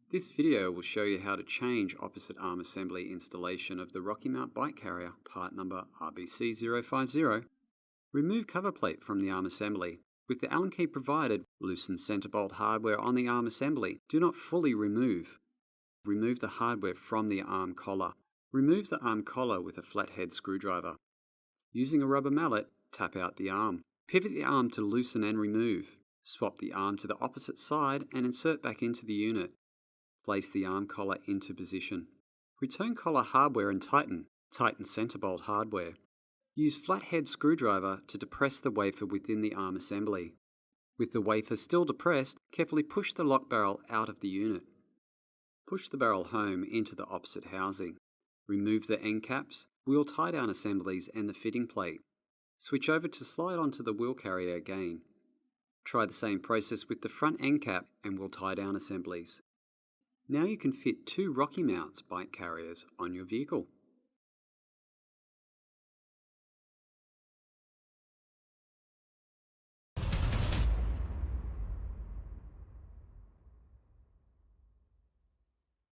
This video will show you how to change opposite arm assembly installation of the RockyMount bike carrier, part number RBC050. Remove cover plate from the arm assembly. With the Allen key provided, loosen center bolt hardware on the arm assembly. Do not fully remove. Remove the hardware from the arm collar. Remove the arm collar with a flathead screwdriver. Using a rubber mallet, tap out the arm. Pivot the arm to loosen and remove. Swap the arm to the opposite side and insert back into the unit. Place the arm collar into position. Return collar hardware and tighten. Tighten center bolt hardware. Use flathead screwdriver to depress the wafer within the arm assembly. With the wafer still depressed, carefully push the lock barrel out of the unit. Push the barrel home into the opposite housing. Remove the end caps, wheel tie-down assemblies and the fitting plate. Switch over to slide onto the wheel carrier again. Try the same process with the front end cap and wheel tie-down assemblies. Now you can fit two RockyMounts bike carriers on your vehicle.